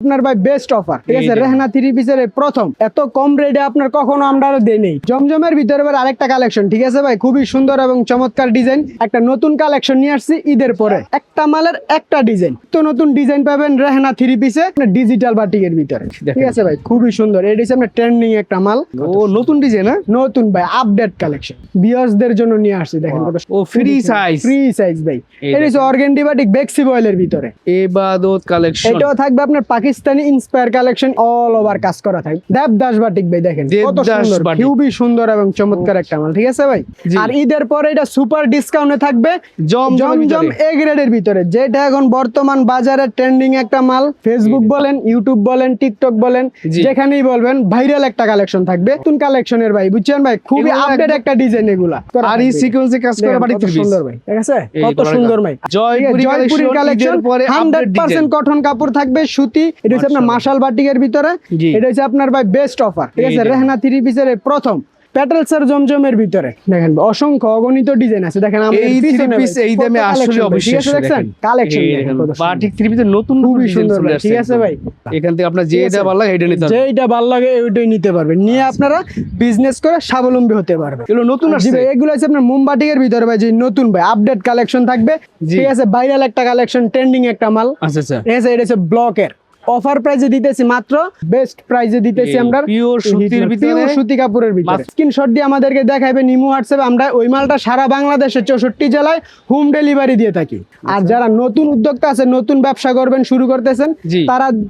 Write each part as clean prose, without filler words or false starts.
আপনার ভাই best offer, ঠিক আছে। রেহনা থ্রি পিসের প্রথম এত কম রেটে আপনার কখনো আমরা দেই নেই। জমজমের ভিতরে এবার আরেকটা কালেকশন, ঠিক আছে ভাই, খুবই সুন্দর এবং চমৎকার ডিজাইন। একটা নতুন কালেকশন নিয়ে আসছি ঈদের পরে, একটা মালের একটা ডিজাইন, তো নতুন ডিজাইন পাবেন রেহনা থ্রি পিসে ডিজিটাল বাটিকের ভিতরে, ঠিক আছে ভাই, খুবই সুন্দর। এটা হচ্ছে আপনার ট্রেন্ডিং একটা মাল। ও নতুন ডিজাইন, না নতুন ভাই, আপডেট কালেকশন ভিউয়ার্সদের জন্য নিয়ে আসছি। দেখেন ও ফ্রি সাইজ ভাই। এটা হচ্ছে অর্গানডি বাটিক বেক্সি বয়েলের ভিতরে এবাদত কালেকশন। এটাও থাকবে আপনার Pakistani inspire collection, all over কাজ করা থাকবে। দেবদাস বাটিক ভাই, দেখেন কত সুন্দর, খুবই সুন্দর এবং চমৎকার একটা মাল, ঠিক আছে ভাই। আর ঈদের পরে এটা সুপার ডিসকাউন্টে থাকবে জমজম এ গ্রেডের ভিতরে, যেটা এখন বর্তমান বাজারে ট্রেন্ডিং একটা মাল। ফেসবুক বলেন, ইউটিউব বলেন, টিকটক বলেন, যেখানেই বলবেন ভাইরাল একটা কালেকশন থাকবে। নতুন কালেকশনের ভাই, বুঝছেন ভাই, খুবই আপডেট একটা ডিজাইন এগুলা। আর এই সিকোয়েন্সে কাজ করা বাটিক সুন্দর ভাই, ঠিক আছে, কত সুন্দর ভাই। জয়পুরি কালেকশন 100% কটন কাপড় থাকবে, সুতি। এটা হচ্ছে আপনার মাশাল বাটিকের ভিতরে। এটা হচ্ছে আপনার ভাই বেস্ট অফার, ঠিক আছে। রেহনা থ্রি পিসের প্রথম প্যাটেলসের জমজমের ভিতরে দেখেন অসংখ্য অগণিত ডিজাইন আছে। দেখেন এই থ্রি পিস এই দামে আসলে অবিশ্বাস্য দেখেন কালেকশন। বাটিক থ্রি পিসের নতুন খুবই সুন্দর, ঠিক আছে ভাই। এখান থেকে আপনার যেটা ভালো লাগে এটা নিতে পারবেন, যেটা ভালো লাগে ওইটাই নিতে পারবেন। নিয়ে আপনারা বিজনেস করে স্বাবলম্বী হতে পারবেন। এগুলো নতুন আসছে, এগুলো আছে আপনার মোমবাটিকের ভিতরে ভাই, যে নতুন ভাই আপডেট কালেকশন থাকবে, ঠিক আছে। ভাইরাল একটা কালেকশন, ট্রেন্ডিং একটা মাল। আচ্ছা আচ্ছা, এটা হচ্ছে ব্লকের অফার প্রাইসে দিতেছি, মাত্র বেস্ট প্রাইসে দিতেছি আমরা। পিওর সুতির ভিতরে, পিওর সুতি কাপড়ের ভিতরে। স্ক্রিনশট দিয়ে আমাদেরকে দেখাবেন ইমো হোয়াটসঅ্যাপে, আমরা ওই মালটা সারা বাংলাদেশে 64 জেলায় হোম ডেলিভারি দিয়ে থাকি। আর যারা নতুন উদ্যোক্তা আছে, নতুন ব্যবসা করবেন, শুরু করতেছেন,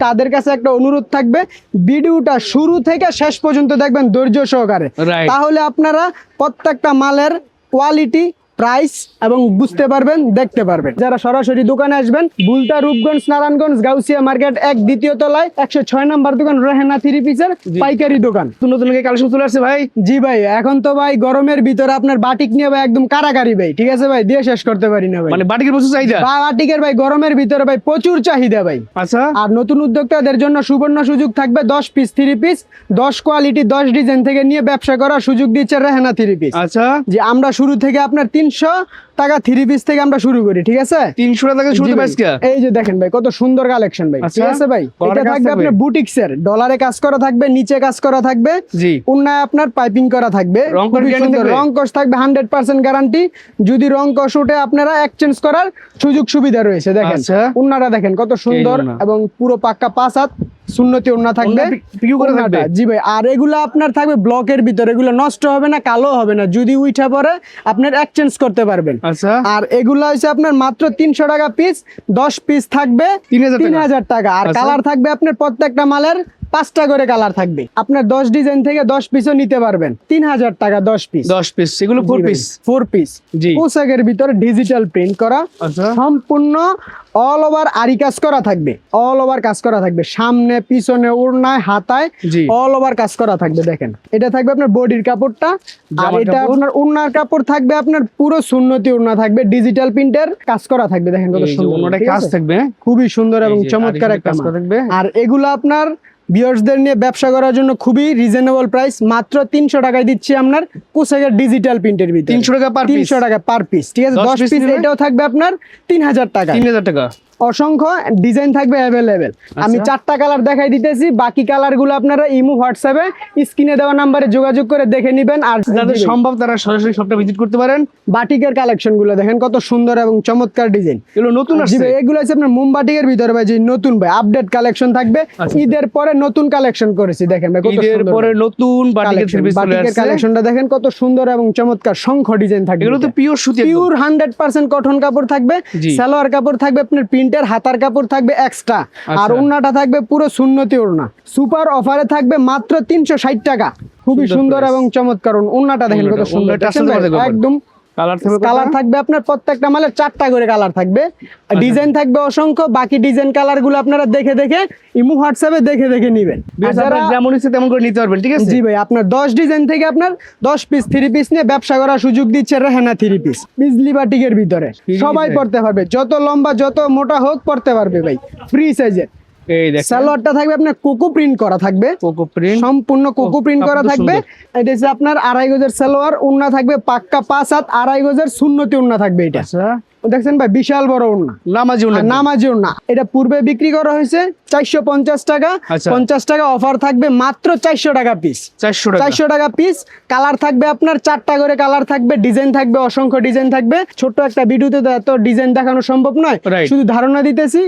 তাদের কাছে একটা অনুরোধ থাকবে, ভিডিওটা শুরু থেকে শেষ পর্যন্ত দেখবেন ধৈর্য সহকারে, তাহলে আপনারা প্রত্যেকটা মালের কোয়ালিটি, প্রাইস এবং বুঝতে পারবেন, দেখতে পারবেন। যারা সরাসরি দোকানে আসবেন, বুলতা, রূপগঞ্জ, নারায়ণগঞ্জ, গাউসিয়া মার্কেট 1 দ্বিতীয় তলায় 106 নম্বর দোকান, রেহনা থ্রি পিসের পাইকারি দোকান। নতুন কালেকশন চলে আসছে ভাই। জি ভাই, এখন তো ভাই গরমের ভিতরে আপনার বাটিক নিয়ে ভাই একদম কারাকারি ভাই, ঠিক আছে ভাই, দিয়ে শেষ করতে পারি না ভাই। মানে বাটিকের প্রচুর চাহিদা, বাটিকের ভাই গরমের ভিতরে ভাই প্রচুর চাহিদা ভাই। আচ্ছা, আর নতুন উদ্যোক্তাদের জন্য সুবর্ণ সুযোগ থাকবে, 10 piece three piece, 10 quality, 10 design থেকে নিয়ে ব্যবসা করার সুযোগ দিচ্ছে রেহনা থ্রি পিস। আচ্ছা, যে আমরা শুরু থেকে আপনার 300 টাকা থ্রি পিস থেকে আমরা শুরু করি, ঠিক আছে। 300 টাকা শুরু প্রাইস কি? এই যে দেখেন ভাই, কত সুন্দর কালেকশন ভাই, ঠিক আছে ভাই। এটা থাকবে আপনার বুটিক্সের, ডলারে কাজ করা থাকবে, নিচে কাজ করা থাকবে, উন্নায় আপনার পাইপিং করা থাকবে, রং কস থাকবে 100% গ্যারান্টি। যদি রং কস উঠে আপনারা এক্সচেঞ্জ করার সুযোগ সুবিধা রয়েছে। দেখেন উন্নাটা দেখেন কত সুন্দর এবং পুরো পাক্কা 5 হাত সুন্নতি ওন্না থাকবে। জি ভাই, আর এগুলা আপনার থাকবে ব্লকের ভিতরে, এগুলো নষ্ট হবে না, কালো হবে না, যদি উইঠা পরে আপনার এক্সচেঞ্জ করতে পারবেন। আর এগুলা হচ্ছে আপনার মাত্র 300 টাকা পিস, 10 পিস থাকবে 3000 টাকা। আর কালার থাকবে আপনার প্রত্যেকটা মালের 5টা করে কালার থাকবে। আপনার 10 ডিজাইন থেকে 10 পিসও নিতে পারবেন, 3000 টাকা 10 পিস। এগুলো 4 পিস পোশাকের ভিতরে ডিজিটাল প্রিন্ট করা, সম্পূর্ণ অল ওভার আরি কাজ করা থাকবে, অল ওভার কাজ করা থাকবে, সামনে পিছনে ওড়নায় হাতায় অল ওভার কাজ করা থাকবে। দেখেন এটা থাকবে আপনার বডির কাপড়টা, আর এটা আপনার ওড়নার কাপড় থাকবে, আপনার পুরো সুন্নতি ওড়না থাকবে, ডিজিটাল প্রিন্টের কাজ করা থাকবে। দেখেন কত সুন্দর কাজ থাকবে, খুবই সুন্দর এবং চমৎকার একটা কাজ থাকবে। আর এগুলো আপনার ভিউয়ার্সদের নিয়ে ব্যবসা করার জন্য খুবই রিজনেবল প্রাইস, মাত্র 300 টাকায় দিচ্ছি আপনার পোশাকের ডিজিটাল প্রিন্টের ভিতরে। 300 টাকা পার পিস, ঠিক আছে। 10 পিস এটাও থাকবে আপনার 3000 টাকা। অসংখ্য ডিজাইন থাকবে অ্যাভেলেবেল। আমি 4টা কালার দেখাই দিতেছি, বাকি কালার গুলো আপনারা ইমো হোয়াটসঅ্যাপে স্ক্রিনে দেওয়া নাম্বারে যোগাযোগ করে দেখে নেবেন। আর যাদের সম্ভব তারা সরাসরি শপটা ভিজিট করতে পারেন। বাটিকের কালেকশন গুলো দেখেন কত সুন্দর এবং চমৎকার ডিজাইন, এগুলো নতুন আসছে। এগুলো আছে আপনার মোমবাটিকের ভিতরে ভাই, যে নতুন ভাই আপডেট কালেকশন থাকবে। ঈদের পরে নতুন কালেকশন করেছি, দেখেন ভাই কত সুন্দর। ঈদের পরে নতুন বাটিকের কালেকশনটা দেখেন কত সুন্দর এবং চমৎকার, শঙ্খ ডিজাইন থাকবে। এগুলো তো পিওর সুতি, পিওর 100% কটন কাপড় থাকবে, সালোয়ার কাপড় থাকবে আপনার প্রিন্টের, হাতার কাপড় থাকবে এক্সট্রা, আর ওড়নাটা থাকবে পুরো সুন্নতি ওড়না। সুপার অফারে থাকবে মাত্র 360 টাকা। খুবই সুন্দর এবং চমৎকার ওড়নাটা দেখেন কত সুন্দর, একদম কালার থাকবে আপনার প্রত্যেকটা মালের 4টা করে কালার থাকবে, ডিজাইন থাকবে অসংখ্য। বাকি ডিজাইন কালার গুলো আপনারা দেখে দেখে ইমো হোয়াটসঅ্যাপে দেখে দেখে নিবেন, যেমন ইচ্ছে তেমন করে নিতে পারবেন, ঠিক আছে। জি ভাই, আপনার 10 ডিজাইন থেকে আপনার 10 পিস থ্রি পিস নিয়ে ব্যবসা করার সুযোগ দিচ্ছে রেহনা থ্রি পিস। বিজলি বাটিকের ভিতরে সবাই পড়তে পারবে, যত লম্বা যত মোটা হোক পড়তে পারবে ভাই, ফ্রি সাইজের। সালোয়ারটা থাকবে আপনার কোকো প্রিন্ট করা থাকবে, সম্পূর্ণ কোকো প্রিন্ট করা থাকবে। এটা হচ্ছে আপনার 2.5 গজের সালোয়ার, ওড়না থাকবে পাক্কা 5 হাত, 2.5 গজের সুন্নতি ওড়না থাকবে। এটা দেখছেন ভাই বিশাল বড় ওড়না, নামাজি ওড়না একদম। নামাজি ওড়না। এটা পূর্বে বিক্রি করা হয়েছে 450 টাকা, আচ্ছা। 50 টাকা অফার থাকবে মাত্র 400 টাকা পিস। 400 টাকা। 400 টাকা পিস। কালার থাকবে আপনার 4টা করে কালার থাকবে, ডিজাইন থাকবে, অসংখ্য ডিজাইন থাকবে। ছোট্ট একটা ভিডিওতে তো এত ডিজাইন দেখানো সম্ভব নয়, Right. শুধু ধারণা দিতেছি।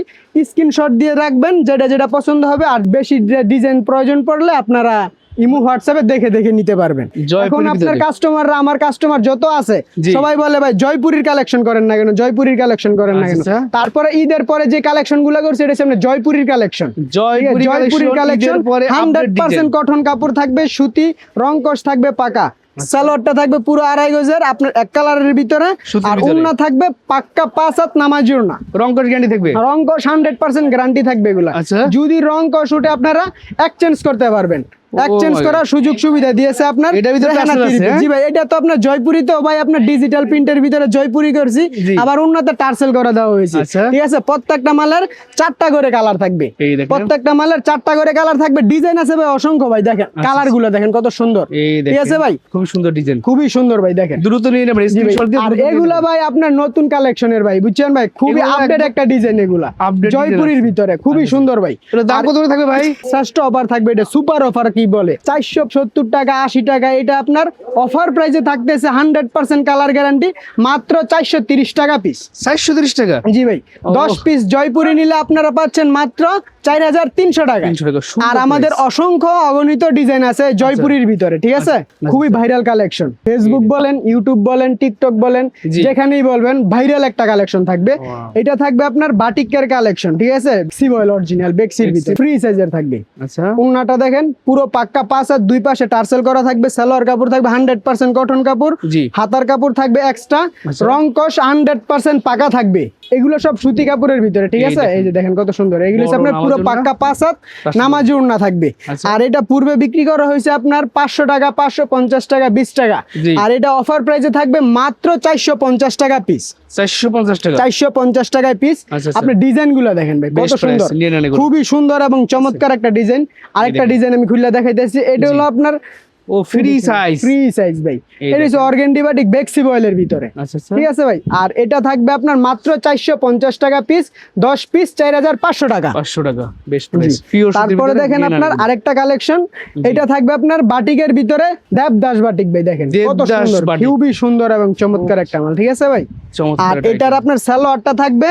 স্ক্রিনশট দিয়ে রাখবেন যেটা যেটা পছন্দ হবে, আর বেশি ডিজাইন প্রয়োজন পড়লে আপনারা ইমো হোয়াটসঅ্যাপে দেখে দেখে নিতে পারবেন। জয়পুরের এখন আপনার ভিতরে। কাস্টমাররা, আমার কাস্টমার যত আছে জি। সবাই বলে ভাই জয়পুরীর কালেকশন করেন না কেন, জয়পুরীর কালেকশন করেন না কেন। আচ্ছা। তারপরে ঈদের পরে যে কালেকশন গুলো করছে এটা হচ্ছে জয়পুরীর কালেকশন। জয়পুরি জয়পুরীর কালেকশন ঈদের পরে আপডেট 100% কটন কাপড় থাকবে, সুতি, রংকশ থাকবে পাকা। সালোয়ারটা থাকবে পুরো 2.5 গজের আপনার এক কালারের ভিতরে, সুতির আর ভিতরে। ওড়না থাকবে পাক্কা 5 হাত নামাজি ওড়না। রংকশ গ্যারান্টি থাকবে। রংকশ 100% গ্যারান্টি থাকবে এগুলা। আচ্ছা। যদি রংকশ উঠে আপনারা এক্সচেঞ্জ করতে পারবেন, Oh এক্সচেঞ্জ my করার সুযোগ সুবিধা দিয়েছে আপনার। এটার ভিতরে রেহানা টার্সেল আছে, থ্রি পিস। হ্যাঁ? জি ভাই, এটা তো আপনার জয়পুরি, তো ভাই আপনার ডিজিটাল প্রিন্টের ভিতরে জয়পুরি করছি, জি। আবার উন্নত টার্সেল করে দেওয়া হয়েছে। আচ্ছা। ঠিক আছে, প্রত্যেকটা মালের 4টা করে কালার থাকবে, এই দেখেন। প্রত্যেকটা মালের 4টা করে কালার থাকবে। ডিজাইন আছে ভাই অসংখ্য, ভাই দেখেন কালার গুলো দেখেন কত সুন্দর। এই ঠিক দেখেন আছে ভাই, খুব সুন্দর ডিজাইন। খুবই সুন্দর ভাই দেখেন। দ্রুত নিয়ে নেবেন, জি ভাই, স্ক্রিনশট দিয়ে আর দ্রুত নিয়ে এগুলা নেবেন। ভাই আপনার নতুন কালেকশনের ভাই, বুঝছেন ভাই, খুবই এগুলো আপডেট একদম একটা ডিজাইন এগুলা, update জয়পুরীর design আছে। ভিতরে খুবই সুন্দর ভাই। এটার দাম আর কত করে থাকবে ভাই? শ্রেষ্ঠ অফার থাকবে, এটা সুপার অফার কি বলে, 470 টাকা, 80 টাকা। এটা আপনার অফার প্রাইসে থাকতেছে 100% কালার গ্যারান্টি, মাত্র 430 টাকা পিস। 430 টাকা। জি ভাই, 10 পিস জয়পুরি নিলে আপনারা পাচ্ছেন মাত্র 4300 টাকা। 300 টাকা, সুন্দর আর আমাদের price। অসংখ্য অগণিত ডিজাইন আছে জয়পুরির ভিতরে, ঠিক আছে। খুবই ভাইরাল কালেকশন, ফেসবুক বলেন, ইউটিউব বলেন, টিকটক বলেন, জি। যেখানেই বলবেন ভাইরাল একটা কালেকশন থাকবে। Wow. এটা থাকবে আপনার বাটিকের কালেকশন, ঠিক আছে, সিবয়েল অরিজিনাল বেক্সির ভিতরে ফ্রি সাইজের থাকবে। আচ্ছা। ওন্নাটা দেখেন পুরো পাক্কা 5 হাত, দুই পাশে টার্সেল করা থাকবে। সালোয়ার কাপড় থাকবে 100% কটন কাপড়, জি। হাতার কাপড় থাকবে এক্সট্রা, আচ্ছা। রংকশ 100% পাকা থাকবে। এগুলো সব সুতি কাপড়ের ভিতরে, ঠিক এই আছে। দেখেন। এই যে দেখেন কত সুন্দর, এগুলো হচ্ছে বড় আপনার পুরো নামাজি পাক্কা 5 হাত পাঁচ নামাজি ওড়না থাকবে। আচ্ছা। আর এটা পূর্বে বিক্রি করা হয়েছে আপনার 500 টাকা, 550 টাকা, 20 টাকা। জি। আর এটা অফার প্রাইসে থাকবে মাত্র 450 টাকা পিস। 450 টাকা। 450 টাকায় পিস। আচ্ছা, আপনি ডিজাইন গুলো দেখেন ভাই কত Best price, সুন্দর, নিয়ে নেন এগুলো। খুবই সুন্দর এবং চমৎকার একটা ডিজাইন। আরেকটা দেখেন। ডিজাইন আমি খুলে দেখাইতেছি, এটা হলো আপনার ও ফ্রি সাইজ। ফ্রি সাইজ ভাই। এই এটা হচ্ছে অর্গানডি বাটিক বেক্সি বয়েলের ভিতরে, আচ্ছা আচ্ছা। ঠিক আছে ভাই। আর এটা থাকবে আপনার মাত্র 450 টাকা পিস, 10 পিস 4500 টাকা। 500 টাকা, বেস্ট জি। প্রাইস। পিওর তারপরে দেখেন আপনার আরেকটা কালেকশন, এটা থাকবে আপনার বাটিকের ভিতরে দেবদাস বাটিক ভাই, দেখেন কত দেবদাস সুন্দর, বাটিক। খুবই সুন্দর এবং চমৎকার একটা মাল, ঠিক আছে ভাই। আর এটার আপনার সালোয়ারটা থাকবে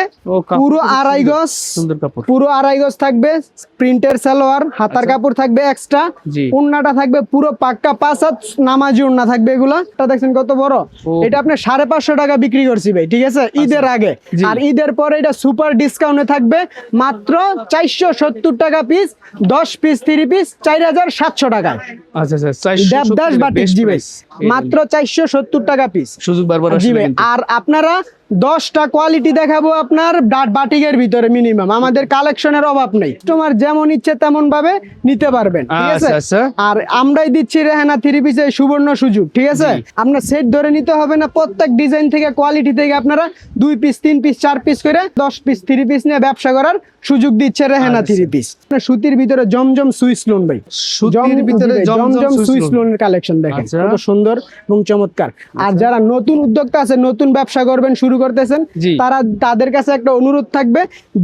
পুরো 2.5 গজ, সুন্দর কাপড়। পুরো 2.5 গজ থাকবে প্রিন্টের সালোয়ার, হাতার কাপড় থাকবে এক্সট্রা, জি। ওন্নাটা থাকবে পুরো পাক্কা 5 হাত নামাজি ওন্না থাকবে। এগুলা এটা দেখছেন কত বড়। ও। এটা আপনার 550 টাকা বিক্রি করছি ভাই, ঠিক আছে, ঈদের আগে। জি। আর ঈদের পরে এটা সুপার ডিসকাউন্টে থাকবে মাত্র 470 টাকা পিস, 10 পিস 3 পিস 4700 টাকায়। আচ্ছা আচ্ছা, 470 দেবদাস টাকা, বাটিক, best জি ভাই, price। এই মাত্র 470 টাকা পিস। সুযোগ বারবার জি আসলে ভাই। কিন্তু। আর আপনারা 10টা কোয়ালিটি দেখাবো আপনার বাটিকের ভিতরে মিনিমাম, আমাদের কালেকশনের অভাব নেই, তোমার যেমন ইচ্ছে তেমন ভাবে নিতে পারবেন, ঠিক আছে। আচ্ছা, আচ্ছা। আর আমরাই দিচ্ছি রেহানা 3 পিসের সুবর্ণ সুযোগ, ঠিক আছে। জি। আপনার সেট ধরে নিতে হবে না, প্রত্যেক ডিজাইন থেকে কোয়ালিটি থেকে আপনারা 2 পিস 3 পিস 4 পিস করে 10 পিস 3 পিস নিয়ে ব্যবসা করার সুযোগ দিচ্ছে রেহানা আচ্ছা। 3 পিস। সুতির ভিতরে জমজম সুইস লোন ভাই, সুতির ভিতরে জমজম সুইস লোনের কালেকশন দেখেন আচ্ছা। কত সুন্দর এবং চমৎকার। আর যারা নতুন উদ্যোক্তা আছে, নতুন ব্যবসা করবেন, শুরু করতেছেন, জি। তাদের কাছে একটা অনুরোধ থাকবে,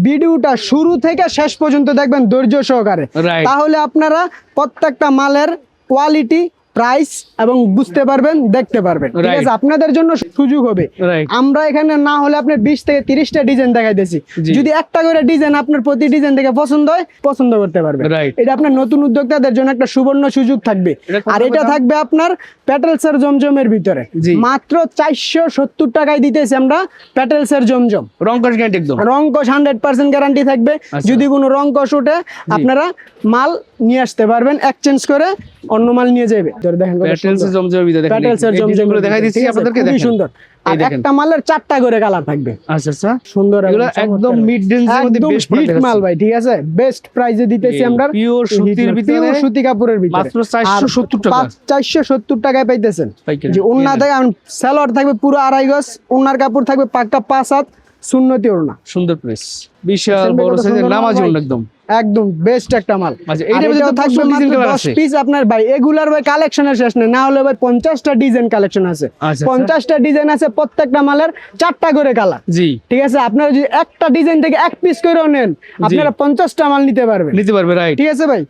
ভিডিওটা শুরু থেকে শেষ পর্যন্ত দেখবেন ধৈর্য সহকারে, Right. তাহলে আপনারা প্রত্যেকটা মালের কোয়ালিটি, প্রাইস এবং বুঝতে পারবেন, দেখতে পারবেন, ঠিক Right. আছে। আপনাদের জন্য সুযোগ হবে। Right. আমরা এখানে না হলে আপনার 20 থেকে 30টা ডিজাইন দেখাইতেছি, জি। যদি একটা করে ডিজাইন আপনার প্রতি ডিজাইন থেকে পছন্দ হয়, পছন্দ করতে পারবেন। Right. এটা আপনার নতুন উদ্যোক্তাদের জন্য একটা সুবর্ণ সুযোগ থাকবে। এটা কত আর এটা টাকা? থাকবে আপনার প্যাটেলসের জমজমের ভিতরে, জি। মাত্র 470 টাকায় দিতেছি আমরা প্যাটেলসের জমজম। রংকশ গ্যারান্টি একদম। রংকশ 100% গ্যারান্টি থাকবে। আচ্ছা। যদি কোনো রংকশ ওঠে আপনারা মাল নিয়ে আসতে পারবেন, এক্সচেঞ্জ করে অন্য মাল নিয়ে যাবে। ধরে দেখেন কত প্যাটেলসের সুন্দর। জমজমের ভিতরে দেখেন। প্যাটেলসের এই জমজমের ডিজাইনগুলো দেখাই ভিতরে, দিচ্ছি ঠিক আছে? আপনাদেরকে, খুবই দেখেন। সুন্দর। আর এই দেখেন। একটা মালের 4টা করে কালার থাকবে, আচ্ছা আচ্ছা। সুন্দর এবং এগুলো চমৎকার। একদম mid range এর মধ্যে একদম best product hit মাল দেখাচ্ছি। ভাই, ঠিক আছে, বেস্ট প্রাইসে দিতেছি এই আমরা। pure সুতির ভিতরে, পিওর সুতি কাপড়ের ভিতরে মাত্র 470 টাকা। 470 টাকায় পাইতেছেন। পাইকারি। যে ওন্না থেকে সালোয়ার থাকবে পুরো 2.5 গজ, ওন্নার কাপড় থাকবে পাক্কা 5 হাত, সুন্নতি ওড়না। সুন্দর প্রেস, বিশাল দেখছেন ভাই বড় কত সাইজের সুন্দর নামাজি ভাই? ওড়না একদম। একদম বেস্ট একটা মাল। আচ্ছা, আর এইটার ভিতরে এটাও তো থাকবে প্রচুর ডিজাইন মাত্র কালার 10 আছে। পিস আপনার ভাই, এগুলার ভাই কালেকশনের শেষ নেই, না হলে ভাই 50টা ডিজাইন কালেকশন আছে। আচ্ছা। 50টা ডিজাইন আছে, প্রত্যেকটা মালের 4টা করে কালার। জি, ঠিক আছে, আপনারা যদি একটা ডিজাইন থেকে এক পিস করেও নেন, আপনারা 50টা মাল নিতে পারবেন। নিতে পারবে, রাইট। ঠিক আছে ভাই,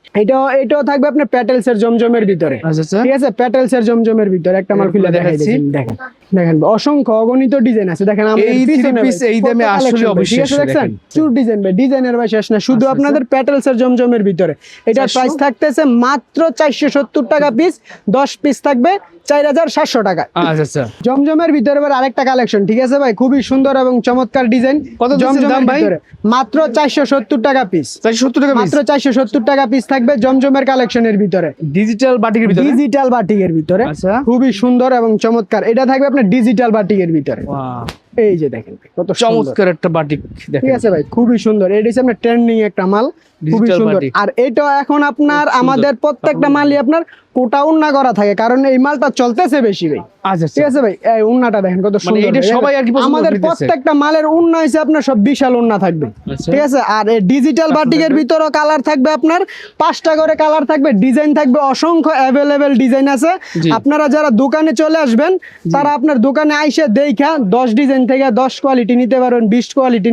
এটাও থাকবে আপনার প্যাটেলস এর জমজমের ভিতরে। আচ্ছা, ঠিক আছে, প্যাটেলস এর জমজমের ভিতরে একটা মাল খুলে দেখাচ্ছি। দেখেন দেখেন অসংখ্য অগণিত ডিজাইন আছে। দেখেন আমাদের এই পিছনে three piece ভাই এই দামে কত আসলে collection ভাই, ঠিক আছে অবিশ্বাস্য, দেখছেন দেখেন। চুর ডিজাইন ভাই, ডিজাইনের ভাই শেষ না। শুধু আপনাদের প্যাটেলস এর জমজমের ভিতরে এটার 400 প্রাইস থাকতেছে মাত্র 470 টাকা পিস, 10 পিস থাকবে 4700 টাকা। আচ্ছা। জমজমের ভিতরে এবার আরেকটা কালেকশন, ঠিক আছে ভাই, খুবই সুন্দর এবং চমৎকার ডিজাইন। কত দিচ্ছেন দাম ভাই? ভিতরে মাত্র 470 টাকা পিস, 470 টাকা মাত্র 470 টাকা পিস থাকবে জমজমের কালেকশনের ভিতরে, ডিজিটাল বাটিকের ভিতরে। ডিজিটাল বাটিকের ভিতরে। আচ্ছা। খুবই সুন্দর এবং চমৎকার, এটা থাকবে আপনার ডিজিটাল বাটিকের ভিতরে। বাহ, এই যে দেখেন কত সুন্দর। চমৎকার একটা বাটিক দেখেন। ঠিক আছে ভাই, খুবই সুন্দর। এটা হচ্ছে আপনার ট্রেন্ডিং একটা মাল, খুবই Digital সুন্দর। batik। আর এটা এখন আপনার সুন্দর। আমাদের প্রত্যেকটা মালই আপনার কোটা উন্না করা থাকে, কারণ এই মালটা চলতেছে বেশি ভাই। আচ্ছা, ঠিক আছে ভাই, এই উন্নাটা দেখেন কত সুন্দর। এটা ভাই। সবাই আর কি পছন্দ আমাদের করতেছে। প্রত্যেকটা মালের উন্না হইছে আপনার সব বিশাল উন্না থাকবে। আচ্ছা। ঠিক আছে, আর এই ডিজিটাল বাটিকের ভিতরও কালার থাকবে আপনার 5টা করে কালার থাকবে, ডিজাইন থাকবে অসংখ্য, অ্যাভেলেবেল ডিজাইন আছে। জি। আপনারা যারা দোকানে চলে আসবেন তারা আপনার দোকানে আইসে দেখা 10 ডিজাইন থেকে 10 কোয়ালিটি নিতে পারবেন, 20 কোয়ালিটি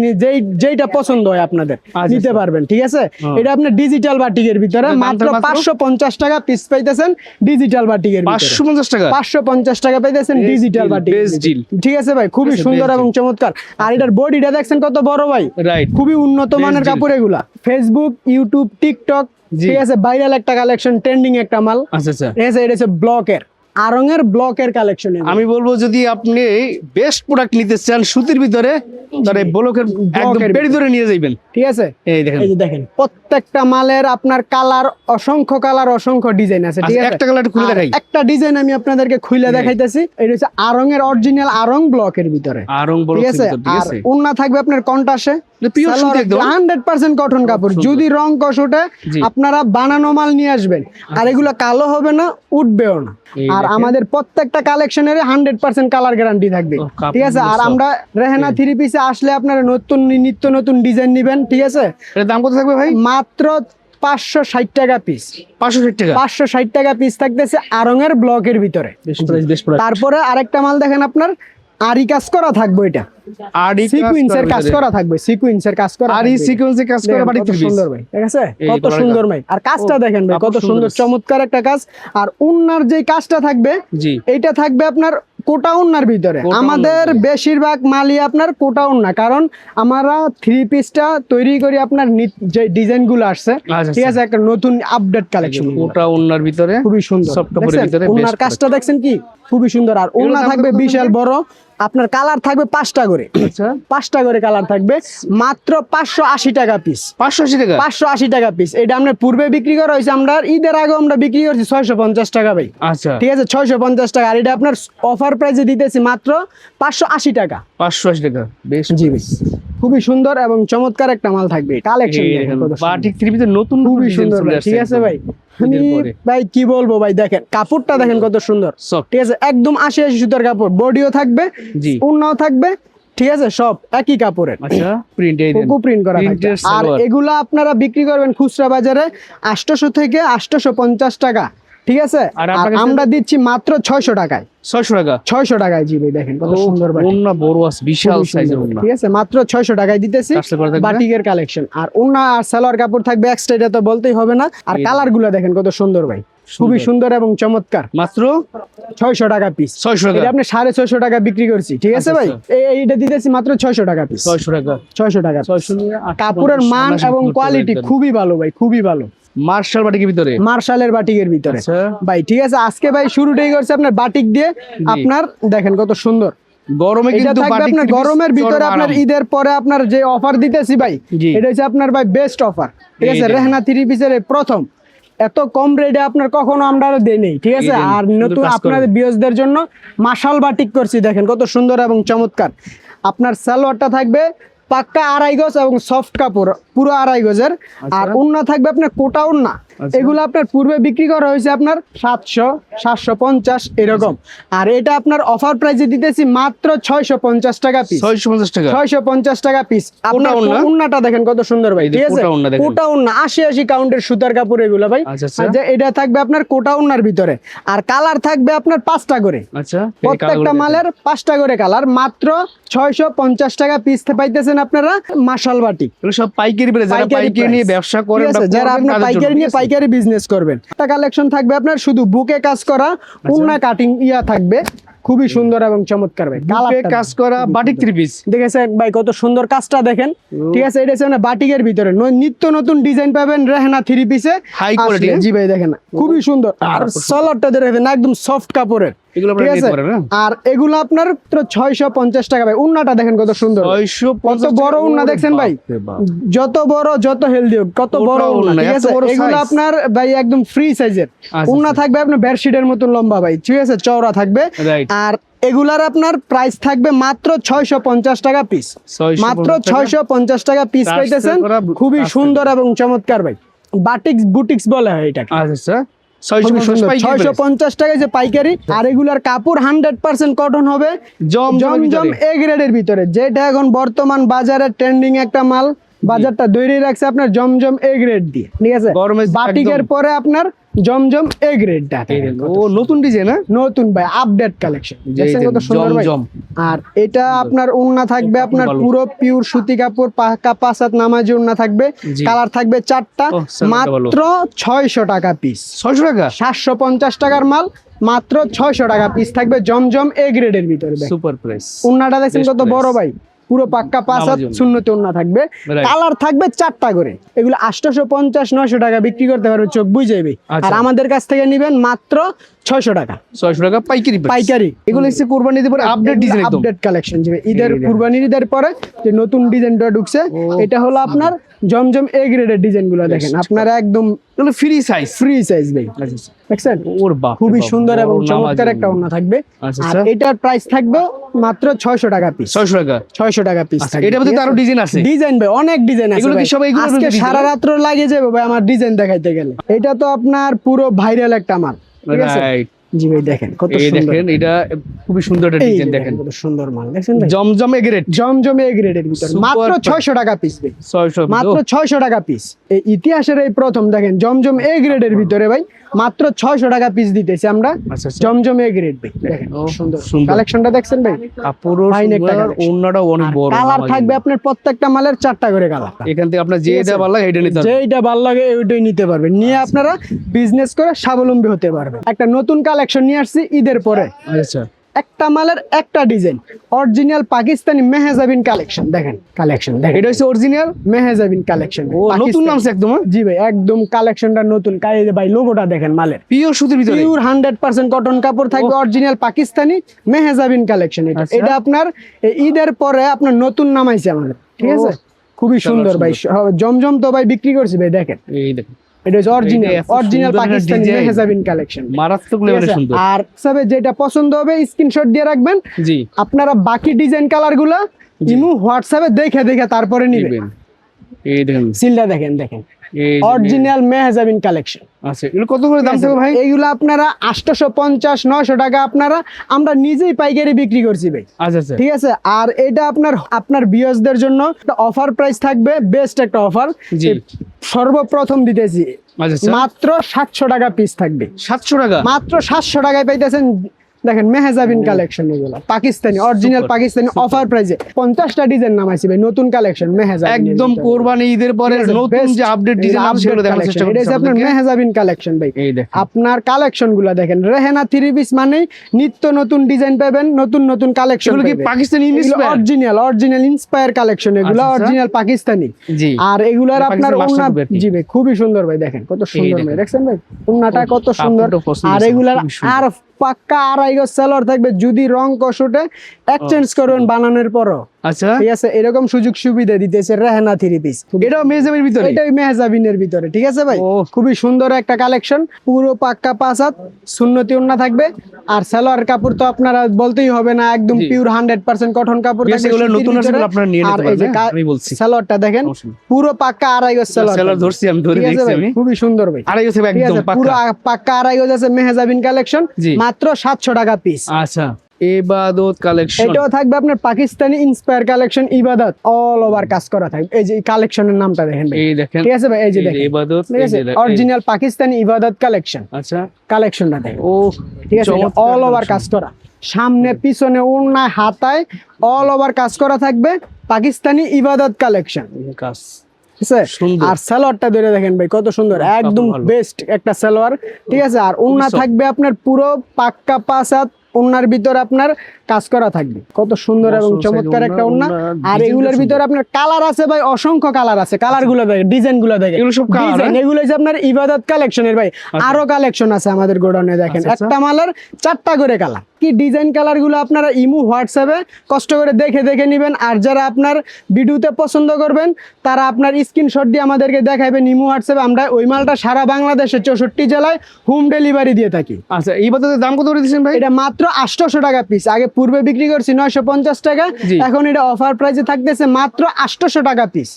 যেইটা পছন্দ হয় আপনাদের আচ্ছা, নিতে পারবেন। ঠিক আছে, হ্যাঁ। এটা আপনার ডিজিটাল বাটিকের ভিতরে এটার দামটা মাত্র মাত্র? 550 টাকা পিস পাইতেছেন ডিজিটাল বাটিকের ভিতরে। 550 টাকা। 550 টাকা পাইতেছেন Best digital deal, batik. best deal। ঠিক আছে ভাই, খুবই আচ্ছা, সুন্দর best এবং deal। চমৎকার। আর এটার বডিটা দেখছেন কত বড় ভাই, রাইট। খুবই উন্নত Best মানের deal। কাপড় এগুলা। ফেসবুক, ইউটিউব, টিকটক, জি। ঠিক আছে, ভাইরাল একটা কালেকশন, ট্রেন্ডিং একটা মাল। আচ্ছা। ঠিক আছে, এটা হচ্ছে ব্লকের, আরঙের ব্লকের কালেকশন। আমি বলবো যদি আপনি বেস্ট প্রোডাক্ট নিতে চান সুতির ভিতরে, তাহলে ব্লকের একদম ব্লকের পেড়ি ধরে নিয়ে যাবেন। ঠিক আছে, এই দেখেন। এই যে দেখেন প্রত্যেকটা মালের আপনার কালার, অসংখ্য কালার, অসংখ্য ডিজাইন আছে। ঠিক আচ্ছা, আছে, একটা কালার খুলে আর দেখাই। একটা ডিজাইন আমি আপনাদেরকে খুলে দেখাইতেছি। এটা হচ্ছে আরঙের অরিজিনাল আরং ব্লকের ভিতরে। আরং বড় ঠিক আছে, ঠিক আর আছে। উন্না থাকবে আপনার কন্টাসে, পিওর সুতি একদম। 100% কটন কাপড়। সুন্দর। যদি রং কষ ওঠে জি। আপনারা বানানো মাল নিয়ে আসবেন, আর এগুলো কালো হবে না, উঠবেও না। এই আর দেখেন। আমাদের প্রত্যেকটা কালেকশনের 100% কালার গ্যারান্টি থাকবে। ও, কাপড় ঠিক আছে, আর গুলো আমরা রেহানা থ্রি পিসে আসলে আপনারা নিত্য নতুন ডিজাইন নিবেন। ঠিক আছে, এর দাম কত থাকবে ভাই? মাত্র 560 টাকা পিস, 560 টাকা। 560 টাকা পিস থাকতেছে আরঙের ব্লকের ভিতরে। বেশ প্রাইস। তারপরে আরেকটা মাল দেখেন আপনার আরি কাজ করা থাকবে, এটা আরি সিকুয়েন্সের কাজ করা থাকবে, সিকুয়েন্সের কাজ করা আরি থাকবে। সিকোয়েন্সে কাজ করা দেখেন বাটিক কত সুন্দর ভাই, ঠিক আছে, এই কত গলার সুন্দর কাজ। ভাই। আর কাজটা ও, দেখেন ভাই, কত কাপড় সুন্দর সুন্দর। চমৎকার একটা কাজ। আর উন্নার যে কাজটা থাকবে, জি। এইটা থাকবে আপনার কোটা উন্নার ভিতরে। কোটা আমাদের উন্নার ভিতরে। বেশিরভাগ মালই আপনার কোটা উন্না, কারণ আমরা থ্রি পিসটা তৈরি করি আপনার যে ডিজাইন গুলো আসছে, আচ্ছা, ঠিক আছে, একটা নতুন আপডেট কালেকশন, ওটা ওন্নার ভিতরে খুবই সুন্দর। সফট কাপড়ের দেখছেন? ভিতরে উন্নার best কাজটা দেখছেন কি খুবই সুন্দর। আর উন্না দাম থাকবে কত বিশাল থাকবে? বড়, আপনার কালার থাকবে 5টা করে, আচ্ছা 5টা করে কালার থাকবে, মাত্র 580 টাকা পিস, 580 টাকা 580 টাকা পিস। এটা আমরা পূর্বে বিক্রি করা হয়েছে, আমরা ঈদের আগে আমরা বিক্রি করছি 650 টাকা ভাই। আচ্ছা ঠিক আছে, 650 টাকা। আর এটা আপনার অফার প্রাইসে দিতেছি মাত্র 580 টাকা। 580 টাকা বেশ জি ভাই, খুবই সুন্দর এবং চমৎকার একটা মাল থাকবে কালেকশন। বাটিক থ্রিপিতে নতুন খুবই ডিজাইন সুন্দর চলে ভাই, আসছে ঠিক আছে একদম। ভাই। আমি ঈদের পরে। ভাই কি বলবো ভাই, দেখেন কাপড়টা দেখেন কত সুন্দর, Soft। ঠিক আছে, একদম 80 সুতার কাপড়, বডিও থাকবে, জি। উন্নাও থাকবে, ঠিক আছে, সব একই কাপড়ের। আচ্ছা প্রিন্ট এই দেন কোকো প্রিন্ট করা থাকবে। Printed আর সালোয়ার। এগুলা আপনারা বিক্রি করবেন খুচরা বাজারে 800 থেকে 850 টাকা, ঠিক আছে, আর আর আপনার কাছে- আমরা দিচ্ছি মাত্র 600 টাকায়। 600 টাকা 600 টাকায়, জি ভাই, দেখেন কত সুন্দর বাটিক, ওন্না বড় আছে বিশাল খুবই সুন্দর সাইজের বাটিক, ওন্না ঠিক আছে, মাত্র 600 টাকায় দিতেছি কাজটা করা থাকবে। বাটিকের কালেকশন। আর ওন্না আর সালোয়ার কাপড় থাকবে এক্সট্রা, এটা তো বলতেই হবে না। আর এই কালার গুলো দেখেন কত সুন্দর ভাই, খুবই সুন্দর এবং চমৎকার। মাত্র 600 টাকা পিস, 600 এটা টাকা আপনি 650 টাকা বিক্রি করছি, ঠিক আছে আচ্ছা, ভাই। এইটা দিতেছি মাত্র 600 টাকা পিস, 600 টাকা 600 টাকা। 600 নিয়ে কাপড়ের মান এবং কোয়ালিটি খুবই ভালো ভাই, খুবই ভালো। মার্শাল বাটিকের ভিতরে মার্শালের বাটিকের ভিতরে আচ্ছা ভাই, ঠিক আছে। আজকে ভাই শুরুটাই করছে আপনার বাটিক দিয়ে, আপনার দেখেন কত সুন্দর। গরমে এটা কিন্তু থাকবে বাটিক আপনার থ্রি পিস গরমের ভিতরে, চরম আপনার আরাম। ঈদের পরে আপনার যে অফার দিতেছি ভাই, জি। এটা হচ্ছে আপনার ভাই বেস্ট অফার, ঠিক এই আছে। দেখেন। রেহানা থ্রি পিসের প্রথম এত কম রেটে আপনার কখনো আমরা দেই নেই, ঠিক আছে। এই দেখেন, আর সুন্দর নতুন কাজ আপনাদের করবে। বিয়সদের জন্য মাশাল বাটিক করছি, দেখেন কত সুন্দর এবং চমৎকার। আপনার সালোয়ারটা থাকবে পাক্কা 2.5 গজ এবং সফট কাপড় পুরো 2.5 গজের। আর আচ্ছা। উন্না থাকবে আপনার কোটা উন্না, এগুলো আপনার পূর্বে বিক্রি করা হয়েছে আপনার 700 750 এরকম, আর এটা আপনার অফার প্রাইসে দিতেছি মাত্র 650 টাকা পিস। 650 টাকা 650 টাকা পিস। আপনার ওন্নাটা দেখেন কত সুন্দর ভাই, ঠিক আছে, কোটা ওন্না 80 কাউন্টের সুতার কাপড় এগুলো ভাই। যে এটা থাকবে আপনার কোটা ওন্নার ভিতরে, আর কালার থাকবে আপনার 5টা করে। আচ্ছা, প্রত্যেকটা মালের 5টা করে কালার, মাত্র 650 টাকা পিস পাইতেছেন আপনারা। মাশাল বাটিক এগুলো সব পাইকারি প্রাইস, যারা পাইকারি নিয়ে ব্যবসা করেন, যারা আপনার পাইকারি নিয়ে পাইকারি বিজনেস করবেন, একটা কালেকশন থাকবে আপনার শুধু বুকে কাজ করা, ওন্না কাটিং ইয়া থাকবে, খুবই সুন্দর এবং চমৎকার ভাই। বুকে কাজ করা বাটিক 3 পিস দেখেছেন ভাই, কত সুন্দর কাজটা দেখেন, ঠিক আছে। এটা হচ্ছে বাটিকের ভিতরে নিত্য নতুন ডিজাইন পাবেন রেহানা 3 পিসে, হাই কোয়ালিটি। জি ভাই দেখেন খুবই সুন্দর, আর সালোয়ারটা দেখেন একদম সফট কাপড়ের, এগুলো ঠিক আছে। আর এগুলো আপনার 650 টাকা ভাই। উন্নাটা দেখেন কত সুন্দর, কত বড় উন্না দেখছেন ভাই, যত বড় যত হেলদি হোক, কত বড় উন্না, ঠিক আছে। এগুলো আপনার ভাই একদম ফ্রি সাইজের উন্না থাকবে, আপনার বেডশিটের মতো লম্বা ভাই, ঠিক আছে, চওড়া থাকবে। আর এগুলার আপনার প্রাইস থাকবে মাত্র 650 টাকা পিস, মাত্র 650 টাকা পিস পাইতেছেন। খুবই সুন্দর এবং চমৎকার ভাই, বাটিক্স বুটিক্স বলা হয় এটাকে। আচ্ছা, 650 টাকায় যে পাইকারি। আর এগুলার কাপড় 100% কটন হবে, জমজম এ গ্রেডের ভিতরে, যেটা এখন বর্তমান বাজারে ট্রেন্ডিং একটা মাল। বাজারটা দৈরি রাখছে আপনার জমজম এ গ্রেড দিয়ে, ঠিক আছে। বাটিকের পরে আপনার জমজম এ গ্রেডটা, ও নতুন ডিজাইন, না নতুন ভাই, আপডেট কালেকশন, দেখছেন কত সুন্দর ভাই। আর এটা আপনার ওন্না থাকবে আপনার পুরো পিওর সুতি কাপড়, পাকা 5 হাত নামাজি ওন্না থাকবে, কালার থাকবে 4টা, মাত্র 600 টাকা পিস। 600 টাকা, 750 টাকার মাল, মাত্র 600 টাকা পিস থাকবে জমজম এ গ্রেডের ভিতরে। Super price. ওন্নাটা দেখছেন কত বড় ভাই, পুরো পাক্কা 5 হাত সুন্নতি ওন্না থাকবে, কালার থাকবে 4টা করে। এগুলো 850 900 টাকা বিক্রি করতে পারবে, চোখ বুঝে যাবে। আর আমাদের কাছ থেকে নেবেন মাত্র 600 টাকা, 600 টাকা পাইকারি পাইকারি। এগুলো হচ্ছে কুরবানির পরে আপডেট ডিজাইন, আপডেট কালেকশন, যে ঈদের কুরবানির ঈদের পরে যে নতুন ডিজাইনটা ঢুকছে, এটা হলো আপনার জমজম এ গ্রেডের ডিজাইনগুলো দেখেন আপনারা, একদম ফ্রি সাইজ, ফ্রি সাইজ ভাই, দেখছেন ওর বাহ, খুবই সুন্দর এবং চমৎকার একটা ওন্না থাকবে। আর এটার প্রাইস থাকবে মাত্র 600 টাকা পিস। 600 টাকা, 600 টাকা পিস থাকবে। এটার মধ্যে আরো ডিজাইন আছে, ডিজাইন ভাই অনেক ডিজাইন আছে। এগুলো কি সব এগুলো আজকে সারা রাত লাগে যাবে ভাই আমার ডিজাইন দেখাইতে গেলে। এটা তো আপনার পুরো ভাইরাল একটা মাল, ঠিক আছে। জি ভাই দেখেন কত সুন্দর, দেখেন এটা খুবই সুন্দর একটা ডিজাইন, দেখেন কত সুন্দর মাল, দেখেন ভাই জমজম এ গ্রেড, জমজম এ গ্রেডের ভিতরে মাত্র 600 টাকা পিস ভাই, 600, মাত্র 600 টাকা পিস। এই ইতিহাসের এই প্রথম দেখেন জমজম এ গ্রেডের ভিতরে ভাই মাত্র 600 টাকা পিস দিতেছি আমরা, জমজম এ গ্রেড ভাই। দেখেন সুন্দর কালেকশনটা দেখছেন ভাই, পুরো ওন্নাটা অনেক বড়, কালার থাকবে আপনার প্রত্যেকটা মালের 4টা করে কালার। এখান থেকে আপনার যেটা ভালো লাগে এটা নিতে পারবেন, যেটা ভালো লাগে ওইটাই নিতে পারবেন, নিয়ে আপনারা বিজনেস করে স্বাবলম্বী হতে পারবেন। একটা নতুন কালেকশন নিয়ে আসছি ঈদের পরে। আচ্ছা, একটা মালের একটা design, original Pakistani Mehjabin collection, দেখেন কালেকশন দেখেন, এটা হচ্ছে অরিজিনাল মেহজাবিন কালেকশন, নতুন নামছে একদম। জি ভাই একদম কালেকশনটা নতুন, কাইদে ভাই লোগোটা দেখেন মালের, পিওর সুতির ভিতরে, পিওর 100% কটন কাপড় থাকবে, অরিজিনাল পাকিস্তানি মেহজাবিন কালেকশন। এটা আপনার ঈদের পরে আপনার নতুন নামাইছে আমাদের, ঠিক আছে। খুবই সুন্দর ভাই, জমজম তো ভাই বিক্রি করছি ভাই, দেখেন এই দেখেন, এটা হচ্ছে অরিজিনাল পাকিস্তানি মেহজাবিন কালেকশন, মারাত্মক লেভেলের সুন্দর। আর সবে যেটা পছন্দ হবে স্ক্রিনশট দিয়ে রাখবেন, জি আপনারা বাকি ডিজাইন কালারগুলো ইমো হোয়াটসঅ্যাপে দেখে দেখে তারপরে নেবেন। এই দেখেন সিলটা দেখেন, দেখেন অরিজিনাল মেহজাবিন কালেকশন। আচ্ছা, এগুলো কত করে দাম থাকবে ভাই? এইগুলো আপনারা 850 900 টাকা আপনারা, আমরা নিজেই পাইকারি বিক্রি করছি ভাই। আচ্ছা, ঠিক আছে। আর এটা আপনার ভিউয়ার্সদের জন্য একটা অফার প্রাইস থাকবে, বেস্ট একটা অফার, সর্বপ্রথম দিতেছি মাত্র 700 টাকা পিস থাকবে। 700 টাকা, মাত্র 700 টাকায় পাইতেছেন। দেখেন মেহজাবিন কালেকশন, এগুলো পাকিস্তানি অরিজিনাল পাকিস্তানি অফার প্রাইসে 50টা ডিজাইন নামাইছি ভাই, নতুন কালেকশন মেহজাবিন, একদম কুরবানি ঈদের পরে নতুন যে আপডেট ডিজাইন আছে সেগুলো দেখার চেষ্টা করছি। এটা আপনার মেহজাবিন কালেকশন ভাই, আপনার কালেকশনগুলো দেখেন, রেহানা 3 পিস মানেই নিত্য নতুন ডিজাইন পাবেন, নতুন নতুন কালেকশন। এগুলো কি Pakistani inspire? Original inspire collection, এগুলো অরিজিনাল পাকিস্তানি। জি, আর এগুলার আপনার ওন্না, জি ভাই খুবই সুন্দর ভাই, দেখেন কত সুন্দর ভাই, দেখছেন ভাই ওন্নাটা কত সুন্দর। আর এগুলার আর পাক্কা 2.5 গজ সালোয়ার থাকবে, যদি রং কষ ওঠে এক্সচেঞ্জ করবেন বানানোর পরও, আচ্ছা, ঠিক আছে, এরকম সুযোগ সুবিধা দিতেছে রেহানা 3 পিস। এটাও মেহজাবের ভিতরে? এটাই মেহজাবিনের ভিতরে, ঠিক আছে ভাই। ও। খুবই সুন্দর একটা কালেকশন, পুরো পাক্কা 5 হাত সুন্নতি ওন্না থাকবে। আর সালোয়ার কাপড় তো আপনারা বলতেই হবে না, একদম জি। পিওর 100% কটন কাপড় বেশ, থাকবে এগুলো সুতির নতুন আসলে ভিতরে। আপনারা নিয়ে নিতে আর এই যে পারবেন, আমি বলছি। সালোয়ারটা দেখেন, সমস্যা নেই। পুরো পাক্কা 2.5 গজ সালোয়ার সেলার থাকবে। ধরছি আমি, ধরে ঠিক আছে দেখছি ভাই, আমি। খুবই সুন্দর ভাই। আড়াই গজ ঠিক একদম আছে, পুরো পাক্কা। পাক্কা 2.5 গজ আছে মেহজাবিন কালেকশন, জি। মাত্র 700 টাকা পিস। আচ্ছা, ইবাদত কালেকশন। এটাও থাকবে আপনার পাকিস্তানি ইন্সপায়ার কালেকশন, ইবাদত অল ওভার কাজ করা থাকবে। এই যে কালেকশনের নামটা দেখেন ভাই, এই দেখেন, ঠিক আছে ভাই, এই যে এই যে দেখেন ইবাদত, ঠিক আছে, এই যে অরিজিনাল পাকিস্তানি ইবাদত কালেকশন, আচ্ছা, কালেকশনটা দেখেন। ও ঠিক আছে, অল ওভার কাজ করা, সামনে পিছনে ওড়নায় হাতায় অল ওভার কাজ করা থাকবে, পাকিস্তানি ইবাদত কালেকশন। কাজ ঠিক আছে, সুন্দর। আর সালোয়ারটা ধরে দেখেন ভাই কত সুন্দর, একদম ভালো। বেস্ট একটা সালোয়ার। ঠিক আছে, আর ওড়না soft। থাকবে আপনার পুরো পাক্কা 5 হাত, ওড়নার ভিতরে আপনার কাজ করা থাকবে, কত সুন্দর এবং মসল চমৎকার size একটা ওড়না। ওড়না, আর design এগুলোর টা ভিতরে আপনার কালার আছে ভাই, অসংখ্য কালার আছে, কালার গুলো দেখেন, ডিজাইন গুলো দেখেন, এগুলো সব colour, Design, হ্যাঁ? এগুলো হচ্ছে আপনার ইবাদত কালেকশনের ভাই। আরো কালেকশন আছে আমাদের গোডাউনে, দেখেন আচ্ছা, আচ্ছা। একটা মালের 4টা করে কালার। কি ডিজাইন কালার গুলো আপনারা ইমু হোয়াটসঅ্যাপে কষ্ট করে দেখে দেখে নেবেন। আর যারা আপনার ভিডিওতে পছন্দ করবেন তারা আপনার স্ক্রিনশট দিয়ে আমাদেরকে দেখাবেন ইমু হোয়াটসঅ্যাপে। আমরা ওই মালটা সারা বাংলাদেশে 64 জেলায় হোম ডেলিভারি দিয়ে থাকি। আচ্ছা, ইবাদতের দাম কত করে দিচ্ছেন ভাই? এটা মাত্র 800 টাকা পিস। আগে পূর্বে বিক্রি করছি 950 টাকা, জি। এখন এটা অফার প্রাইসে থাকতেছে মাত্র 800 টাকা পিস।